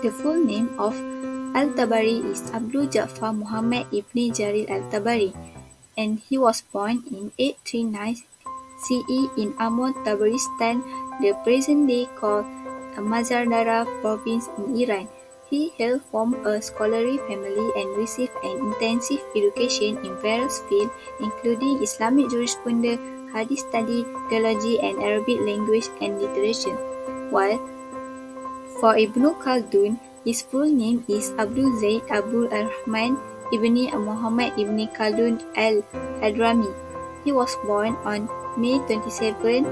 The full name of Al-Tabari is Abdul Ja'far Muhammad ibn Jarir Al-Tabari, and he was born in 839 CE in Amon, Tabaristan, the present-day called Mazar-Dara province in Iran. He hailed from a scholarly family and received an intensive education in various fields, including Islamic jurisprudence, hadith study, theology, and Arabic language and literature. While for Ibn Khaldun, his full name is Abdul Zaid Abu al-Rahman ibn Muhammad ibn Khaldun al-Hadrami. He was born on May 27,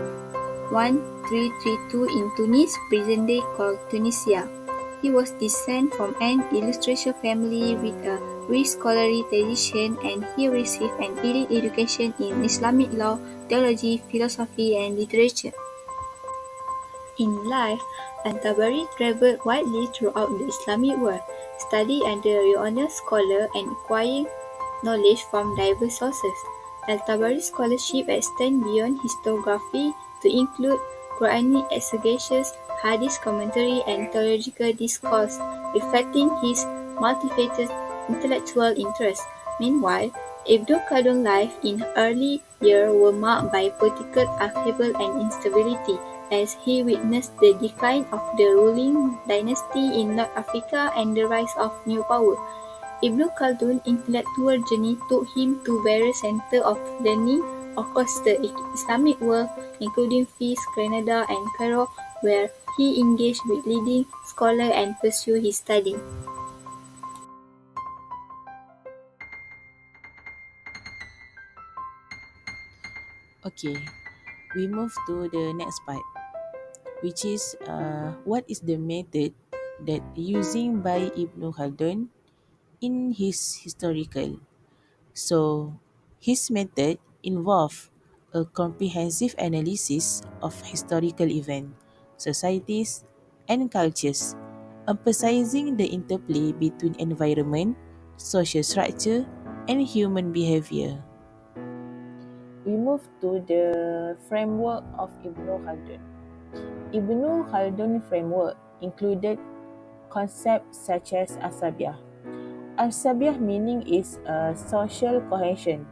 1332 in Tunis, present-day called Tunisia. He was descended from an illustrious family with a rich scholarly tradition, and he received an elite education in Islamic law, theology, philosophy, and literature. In life, Al-Tabari traveled widely throughout the Islamic world, studied under renowned scholars and acquiring knowledge from diverse sources. Al-Tabari's scholarship extends beyond historiography to include Quranic exegesis, hadith commentary, and theological discourse, reflecting his multifaceted intellectual interests. Meanwhile, Ibn Khaldun's life in early years were marked by political upheaval and instability, as he witnessed the decline of the ruling dynasty in North Africa and the rise of new power. Ibn Khaldun's intellectual journey took him to various centers of learning across the Islamic world, including Fez, Granada, and Cairo, where he engaged with leading scholars and pursued his study. Okay, we move to the next part, which is what is the method that using by Ibn Khaldun in his historical. So, his method involved a comprehensive analysis of historical events, societies, and cultures, emphasizing the interplay between environment, social structure, and human behavior. We move to the framework of Ibn Khaldun. Ibn Khaldun framework included concepts such as asabiah. Asabiah meaning is social cohesion,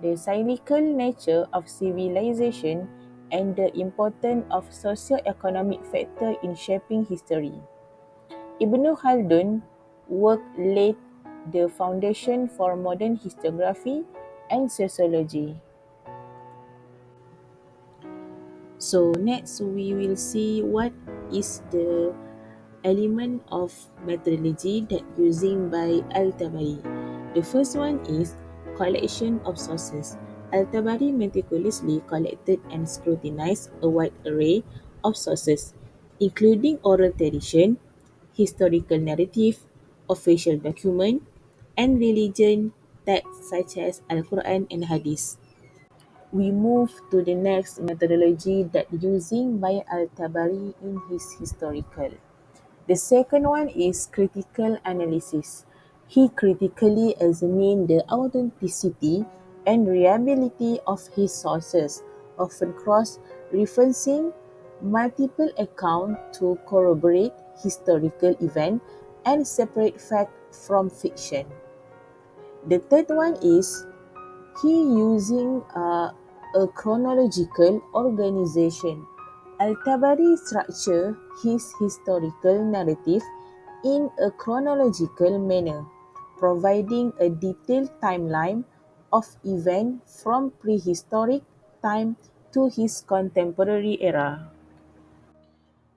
the cyclical nature of civilization, and the importance of socio-economic factors in shaping history. Ibn Khaldun work laid the foundation for modern historiography and sociology. So next we will see what is the element of methodology that using by Al-Tabari. The first one is collection of sources. Al-Tabari meticulously collected and scrutinized a wide array of sources, including oral tradition, historical narrative, official document, and religion texts such as Al-Quran and Hadith. We move to the next methodology that using by Al-Tabari in his historical. The second one is critical analysis. He critically examined the authenticity and reliability of his sources, often cross-referencing multiple accounts to corroborate historical events and separate fact from fiction. The third one is he using a chronological organization. Al-Tabari structured his historical narrative in a chronological manner, providing a detailed timeline of events from prehistoric time to his contemporary era.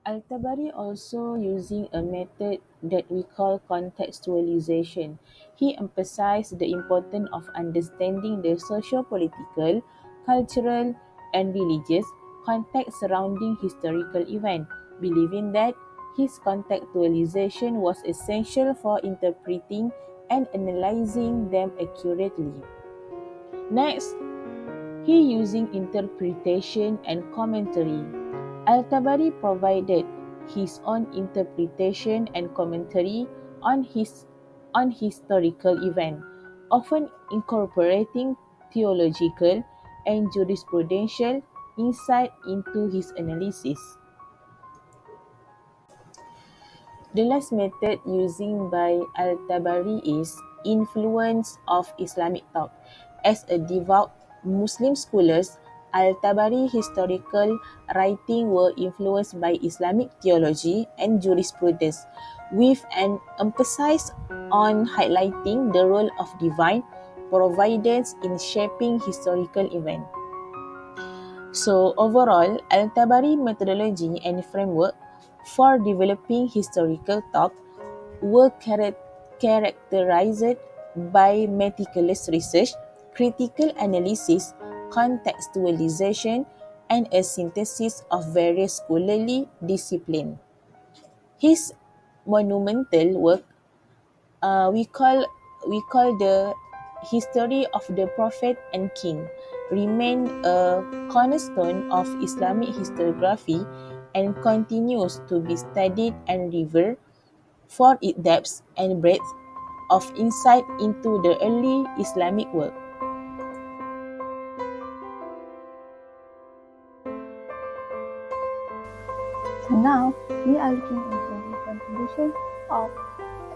Al-Tabari also using a method that we call contextualization. He emphasized the importance of understanding the socio-political, cultural, and religious context surrounding historical events, believing that his contextualization was essential for interpreting and analyzing them accurately. Next, he using interpretation and commentary. Al-Tabari provided his own interpretation and commentary on historical events, often incorporating theological and jurisprudential insight into his analysis. The last method using by Al-Tabari is influence of Islamic thought. As a devout Muslim scholar, Al-Tabari historical writing were influenced by Islamic theology and jurisprudence, with an emphasis on highlighting the role of divine providence in shaping historical events. So overall, Al-Tabari methodology and framework for developing historical thought were characterized by meticulous research, critical analysis, contextualization, and a synthesis of various scholarly disciplines. His monumental work we call the history of the prophet and king remain a cornerstone of Islamic historiography and continues to be studied and revered for its depth and breadth of insight into the early Islamic world. So now we are looking into the contribution of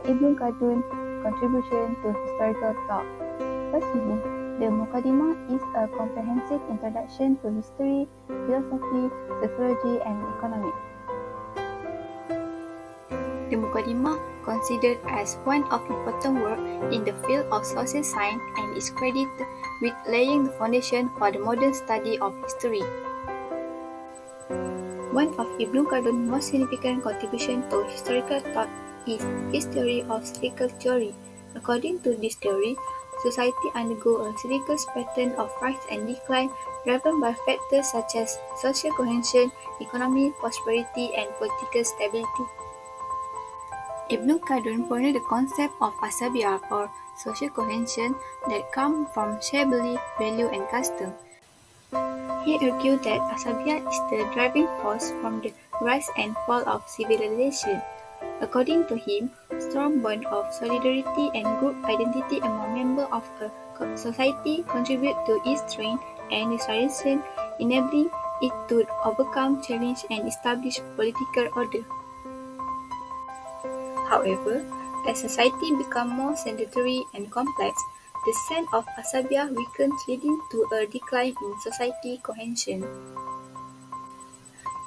Ibn Khaldun's contribution to historical thought. Firstly, the Muqaddimah is a comprehensive introduction to history, philosophy, sociology, and economics. The Muqaddimah, considered as one of important work in the field of social science, and is credited with laying the foundation for the modern study of history. One of Ibn Khaldun's most significant contributions to historical thought is his theory of cyclical theory. According to this theory, society undergoes a cyclical pattern of rise and decline driven by factors such as social cohesion, economic prosperity, and political stability. Ibn Khaldun pioneered the concept of asabiyah or social cohesion that comes from shared belief, value, and custom. He argued that asabiyah is the driving force from the rise and fall of civilization. According to him, strong bond of solidarity and group identity among members of a society contribute to its strength and restoration, enabling it to overcome challenge and establish political order. However, as society becomes more sedentary and complex, the sense of asabiyah weakens, leading to a decline in society cohesion.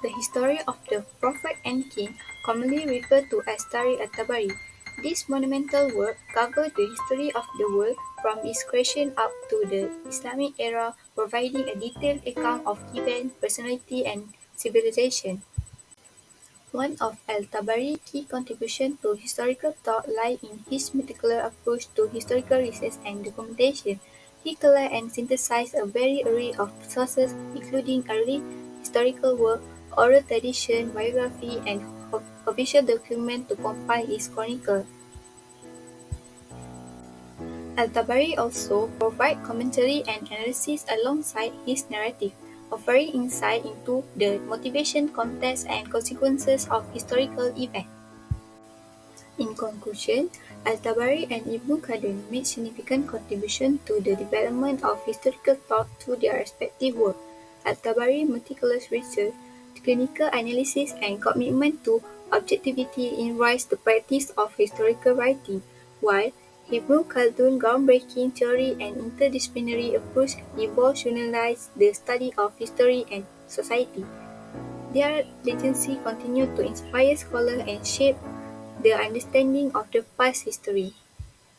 The history of the prophet and king, commonly referred to as Tariq al-Tabari. This monumental work covers the history of the world from its creation up to the Islamic era, providing a detailed account of events, personality, and civilization. One of al-Tabari's key contributions to historical thought lies in his meticulous approach to historical research and documentation. He collected and synthesized a varied array of sources, including early historical work, oral tradition, biography, and official documents to compile his chronicle. Al-Tabari also provides commentary and analysis alongside his narrative, offering insight into the motivation, context, and consequences of historical events. In conclusion, Al-Tabari and Ibn Khaldun made significant contributions to the development of historical thought through their respective work. Al-Tabari's meticulous research, clinical analysis, and commitment to objectivity enriched the practice of historical writing, while Ibn Khaldun's groundbreaking theory and interdisciplinary approach revolutionized the study of history and society. Their legacy continued to inspire scholars and shape the understanding of the past history.